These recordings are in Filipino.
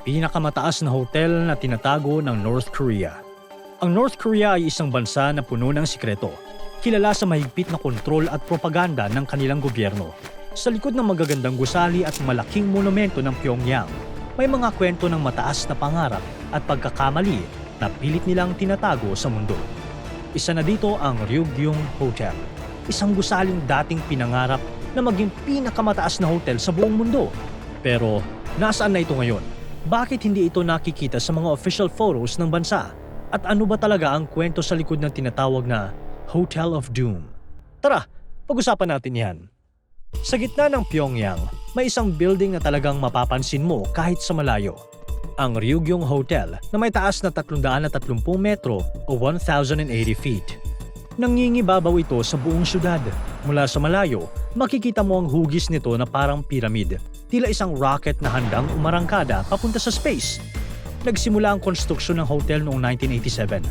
pinakamataas na hotel na tinatago ng North Korea. Ang North Korea ay isang bansa na puno ng sikreto, kilala sa mahigpit na kontrol at propaganda ng kanilang gobyerno. Sa likod ng magagandang gusali at malaking monumento ng Pyongyang, may mga kwento ng mataas na pangarap at pagkakamali na pilit nilang tinatago sa mundo. Isa na dito ang Ryugyong Hotel, isang gusaling dating pinangarap na maging pinakamataas na hotel sa buong mundo. Pero nasaan na ito ngayon? Bakit hindi ito nakikita sa mga official photos ng bansa? At ano ba talaga ang kwento sa likod ng tinatawag na Hotel of Doom? Tara, pag-usapan natin yan. Sa gitna ng Pyongyang, may isang building na talagang mapapansin mo kahit sa malayo. Ang Ryugyong Hotel na may taas na 330 metro o 1,080 feet. Nangingibabaw ito sa buong syudad. Mula sa malayo, makikita mo ang hugis nito na parang piramid. Tila isang rocket na handang umarangkada papunta sa space. Nagsimula ang konstruksyon ng hotel noong 1987.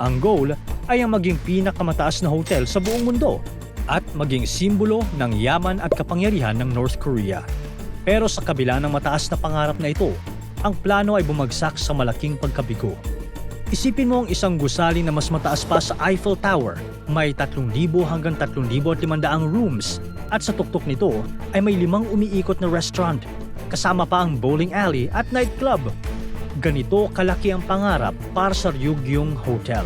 Ang goal ay ang maging pinakamataas na hotel sa buong mundo at maging simbolo ng yaman at kapangyarihan ng North Korea. Pero sa kabila ng mataas na pangarap na ito, ang plano ay bumagsak sa malaking pagkabigo. Isipin mo ang isang gusali na mas mataas pa sa Eiffel Tower. May 3,000 hanggang 3,500 rooms at sa tuktok nito ay may 5 umiikot na restaurant. Kasama pa ang bowling alley at nightclub. Ganito kalaki ang pangarap para sa Ryugyong Hotel.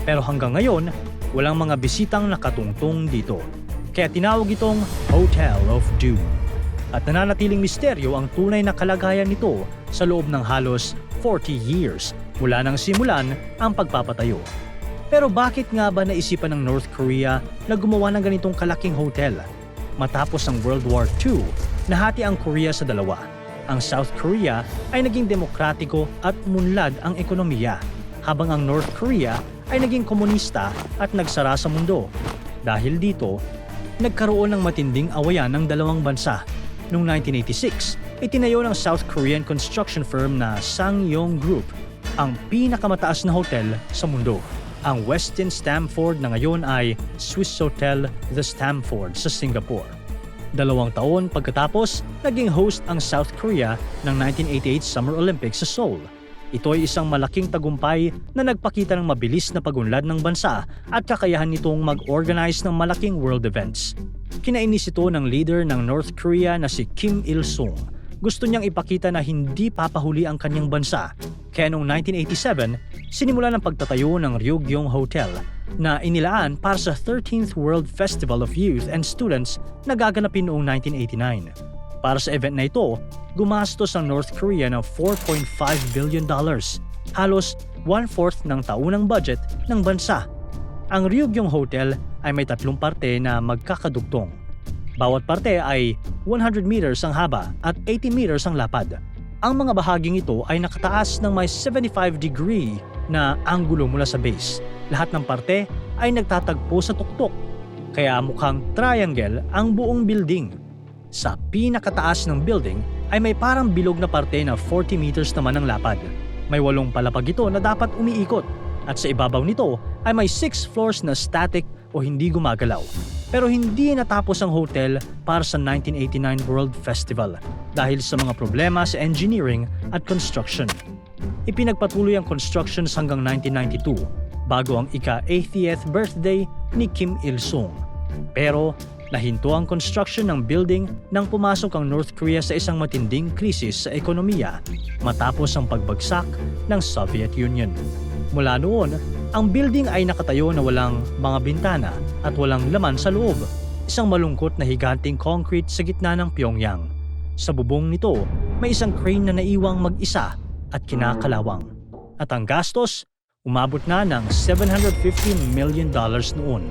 Pero hanggang ngayon, walang mga bisitang nakatungtong dito. Kaya tinawag itong Hotel of Doom. At nananatiling misteryo ang tunay na kalagayan nito sa loob ng halos 40 years mula nang simulan ang pagpapatayo. Pero bakit nga ba naisipan ng North Korea na gumawa ng ganitong kalaking hotel? Matapos ang World War II, nahati ang Korea sa dalawa. Ang South Korea ay naging demokratiko at munlad ang ekonomiya, habang ang North Korea ay naging komunista at nagsara sa mundo. Dahil dito, nagkaroon ng matinding awayan ng dalawang bansa. Noong 1986, itinayo ng South Korean construction firm na Sangyong Group ang pinakamataas na hotel sa mundo. Ang Westin Stamford na ngayon ay Swiss Hotel The Stamford sa Singapore. 2 taon pagkatapos, naging host ang South Korea ng 1988 Summer Olympics sa Seoul. Ito ay isang malaking tagumpay na nagpakita ng mabilis na pagunlad ng bansa at kakayahan nitong mag-organize ng malaking world events. Kinainis ito ng leader ng North Korea na si Kim Il-sung. Gusto niyang ipakita na hindi papahuli ang kanyang bansa. Kaya noong 1987, sinimula ng pagtatayo ng Ryugyong Hotel na inilaan para sa 13th World Festival of Youth and Students na gaganapin noong 1989. Para sa event na ito, gumastos ang North Korea ng $4.5 billion, halos 1/4 ng taunang budget ng bansa. Ang Ryugyong Hotel ay may 3 parte na magkakadugtong. Bawat parte ay 100 meters ang haba at 80 meters ang lapad. Ang mga bahaging ito ay nakataas ng may 75-degree na anggulo mula sa base. Lahat ng parte ay nagtatagpo sa tuktok, kaya mukhang triangle ang buong building. Sa pinakataas ng building ay may parang bilog na parte na 40 meters naman ang lapad. May 8 palapag ito na dapat umiikot at sa ibabaw nito ay may 6 floors na static o hindi gumagalaw. Pero hindi natapos ang hotel para sa 1989 World Festival dahil sa mga problema sa engineering at construction. Ipinagpatuloy ang constructions hanggang 1992 bago ang ika-80th birthday ni Kim Il-sung. Pero nahinto ang construction ng building nang pumasok ang North Korea sa isang matinding krisis sa ekonomiya matapos ang pagbagsak ng Soviet Union. Mula noon, ang building ay nakatayo na walang mga bintana at walang laman sa loob. Isang malungkot na higanting concrete sa gitna ng Pyongyang. Sa bubong nito, may isang crane na naiwang mag-isa at kinakalawang. At ang gastos, umabot na ng $750 million noon.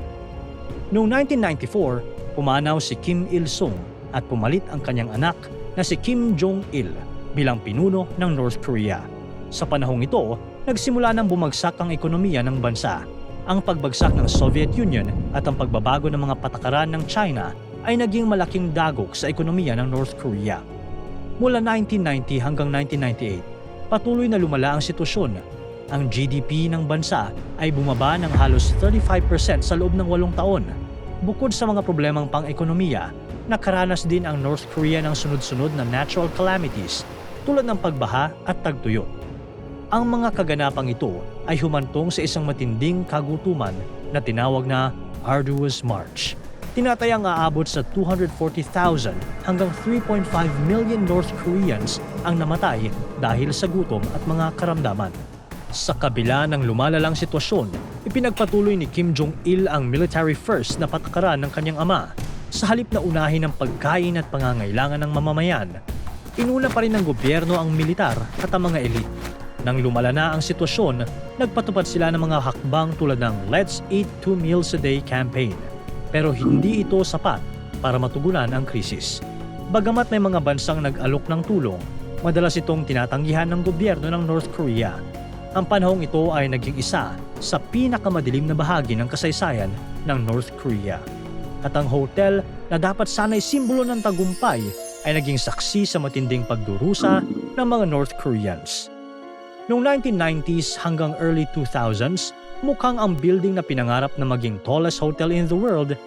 Noong 1994, pumanaw si Kim Il-sung at pumalit ang kanyang anak na si Kim Jong-il bilang pinuno ng North Korea. Sa panahong ito, nagsimula nang bumagsak ang ekonomiya ng bansa. Ang pagbagsak ng Soviet Union at ang pagbabago ng mga patakaran ng China ay naging malaking dagok sa ekonomiya ng North Korea. Mula 1990 hanggang 1998, patuloy na lumala ang sitwasyon. Ang GDP ng bansa ay bumaba ng halos 35% sa loob ng 8 taon. Bukod sa mga problemang pang-ekonomiya, nakaranas din ang North Korea ng sunod-sunod na natural calamities tulad ng pagbaha at tagtuyot. Ang mga kaganapang ito ay humantong sa isang matinding kagutuman na tinawag na Arduous March. Tinatayang aabot sa 240,000 hanggang 3.5 million North Koreans ang namatay dahil sa gutom at mga karamdaman. Sa kabila ng lumalalang sitwasyon, ipinagpatuloy ni Kim Jong-il ang military first na patakaran ng kanyang ama. Sa halip na unahin ang pagkain at pangangailangan ng mamamayan, inuna pa rin ng gobyerno ang militar at ang mga elite. Nang lumala na ang sitwasyon, nagpatupad sila ng mga hakbang tulad ng Let's Eat 2 Meals a Day campaign. Pero hindi ito sapat para matugunan ang krisis. Bagamat may mga bansang nag-alok ng tulong, madalas itong tinatanggihan ng gobyerno ng North Korea. Ang panahong ito ay naging isa sa pinakamadilim na bahagi ng kasaysayan ng North Korea. At ang hotel na dapat sana'y simbolo ng tagumpay ay naging saksi sa matinding pagdurusa ng mga North Koreans. Noong 1990s hanggang early 2000s, mukhang ang building na pinangarap na maging tallest hotel in the world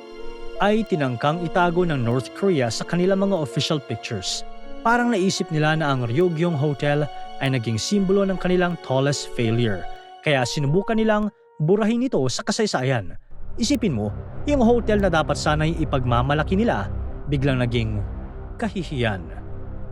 ay tinangkang itago ng North Korea sa kanilang mga official pictures. Parang naisip nila na ang Ryugyong Hotel ay naging simbolo ng kanilang tallest failure, kaya sinubukan nilang burahin ito sa kasaysayan. Isipin mo, yung hotel na dapat sana'y ipagmamalaki nila, biglang naging kahihiyan.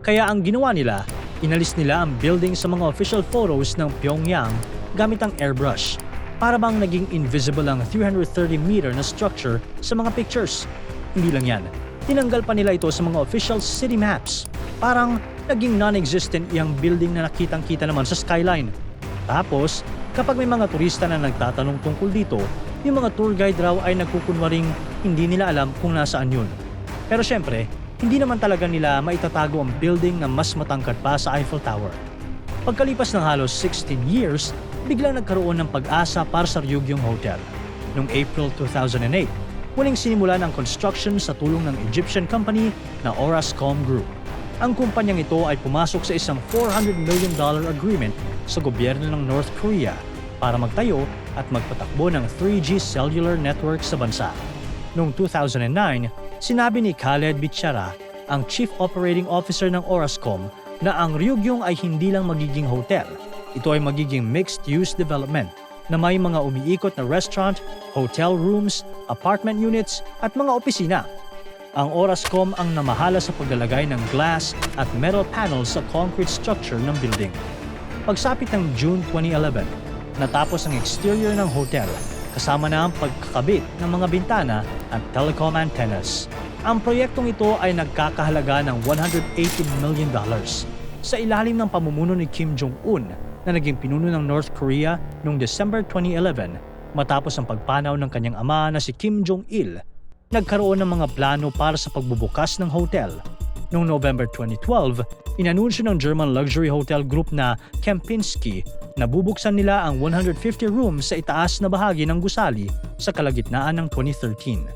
Kaya ang ginawa nila, inalis nila ang building sa mga official photos ng Pyongyang gamit ang airbrush. Para bang naging invisible ang 330-meter na structure sa mga pictures. Hindi lang yan, tinanggal pa nila ito sa mga official city maps. Parang naging non-existent yung building na nakitang-kita naman sa skyline. Tapos, kapag may mga turista na nagtatanong tungkol dito, yung mga tour guide raw ay nagkukunwaring hindi nila alam kung nasaan yun. Pero syempre, hindi naman talaga nila maitatago ang building na mas matangkad pa sa Eiffel Tower. Pagkalipas ng halos 16 years, biglang nagkaroon ng pag-asa para sa Ryugyong Hotel. Noong April 2008, muling sinimulan ang construction sa tulong ng Egyptian company na Orascom Group. Ang kumpanyang ito ay pumasok sa isang $400 million agreement sa gobyerno ng North Korea para magtayo at magpatakbo ng 3G cellular network sa bansa. Noong 2009, sinabi ni Khaled Bichara, ang Chief Operating Officer ng Orascom, na ang Ryugyong ay hindi lang magiging hotel. Ito ay magiging mixed-use development na may mga umiikot na restaurant, hotel rooms, apartment units at mga opisina. Ang Orascom ang namahala sa paglalagay ng glass at metal panels sa concrete structure ng building. Pagsapit ng June 2011, natapos ang exterior ng hotel kasama na ang pagkakabit ng mga bintana at telecom antennas. Ang proyektong ito ay nagkakahalaga ng $180 million sa ilalim ng pamumuno ni Kim Jong-un na naging pinuno ng North Korea noong December 2011 matapos ang pagpanaw ng kanyang ama na si Kim Jong-il. Nagkaroon ng mga plano para sa pagbubukas ng hotel. Noong November 2012, inanunsyo ng German luxury hotel group na Kempinski na bubuksan nila ang 150 rooms sa itaas na bahagi ng gusali sa kalagitnaan ng 2013.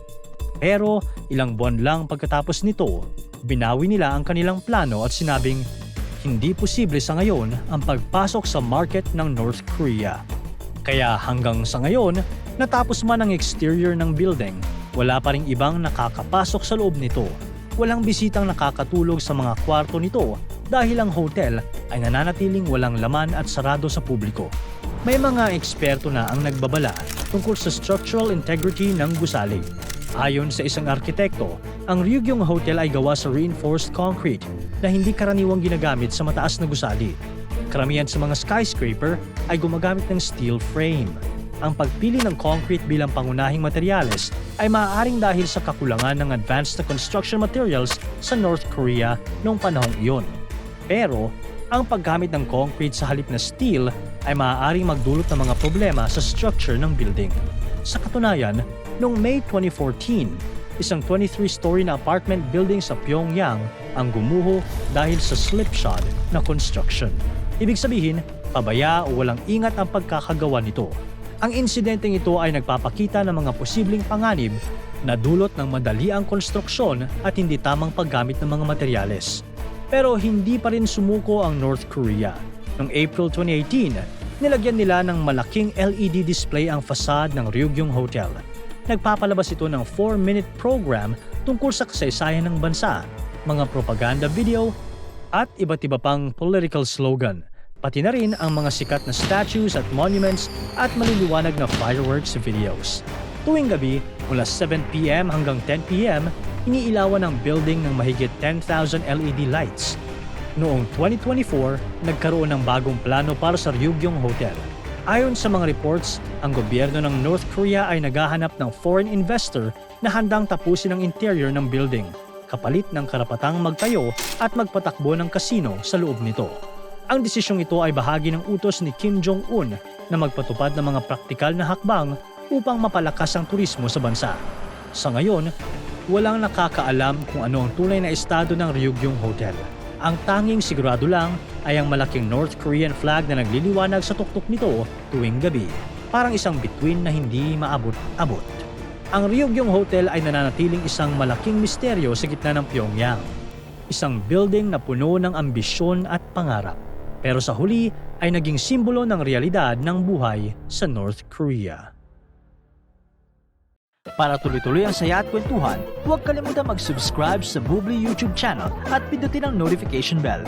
Pero ilang buwan lang pagkatapos nito, binawi nila ang kanilang plano at sinabing hindi posible sa ngayon ang pagpasok sa market ng North Korea. Kaya hanggang sa ngayon, natapos man ang exterior ng building, wala pa ring ibang nakakapasok sa loob nito. Walang bisitang nakakatulog sa mga kwarto nito dahil ang hotel ay nananatiling walang laman at sarado sa publiko. May mga eksperto na ang nagbabala tungkol sa structural integrity ng gusali. Ayon sa isang arkitekto, ang Ryugyong Hotel ay gawa sa reinforced concrete na hindi karaniwang ginagamit sa mataas na gusali. Karamihan sa mga skyscraper ay gumagamit ng steel frame. Ang pagpili ng concrete bilang pangunahing materyales ay maaaring dahil sa kakulangan ng advanced na construction materials sa North Korea noong panahong iyon. Pero, ang paggamit ng concrete sa halip na steel ay maaaring magdulot ng mga problema sa structure ng building. Sa katunayan, noong May 2014, isang 23-story na apartment building sa Pyongyang ang gumuho dahil sa slipshod na construction. Ibig sabihin, pabaya o walang ingat ang pagkakagawa nito. Ang insidenteng ito ay nagpapakita ng mga posibleng panganib na dulot ng madali ang konstruksyon at hindi tamang paggamit ng mga materyales. Pero hindi pa rin sumuko ang North Korea. Noong April 2018, nilagyan nila ng malaking LED display ang fasade ng Ryugyong Hotel. Nagpapalabas ito ng 4-minute program tungkol sa kasaysayan ng bansa, mga propaganda video, at iba't iba pang political slogan, pati na rin ang mga sikat na statues at monuments at maliliwanag na fireworks videos. Tuwing gabi, mula 7 p.m. hanggang 10 p.m., iniilawan ang building ng mahigit 10,000 LED lights. Noong 2024, nagkaroon ng bagong plano para sa Ryugyong Hotel. Ayon sa mga reports, ang gobyerno ng North Korea ay naghahanap ng foreign investor na handang tapusin ang interior ng building, kapalit ng karapatang magtayo at magpatakbo ng kasino sa loob nito. Ang desisyong ito ay bahagi ng utos ni Kim Jong-un na magpatupad ng mga praktikal na hakbang upang mapalakas ang turismo sa bansa. Sa ngayon, walang nakakaalam kung ano ang tunay na estado ng Ryugyong Hotel. Ang tanging sigurado lang ay ang malaking North Korean flag na nagliliwanag sa tuktok nito tuwing gabi, parang isang bituin na hindi maabot-abot. Ang Ryugyong Hotel ay nananatiling isang malaking misteryo sa gitna ng Pyongyang. Isang building na puno ng ambisyon at pangarap, pero sa huli ay naging simbolo ng realidad ng buhay sa North Korea. Para tuloy-tuloy ang saya at kwentuhan, huwag kalimutan mag-subscribe sa Bubbly YouTube channel at pindutin ang notification bell.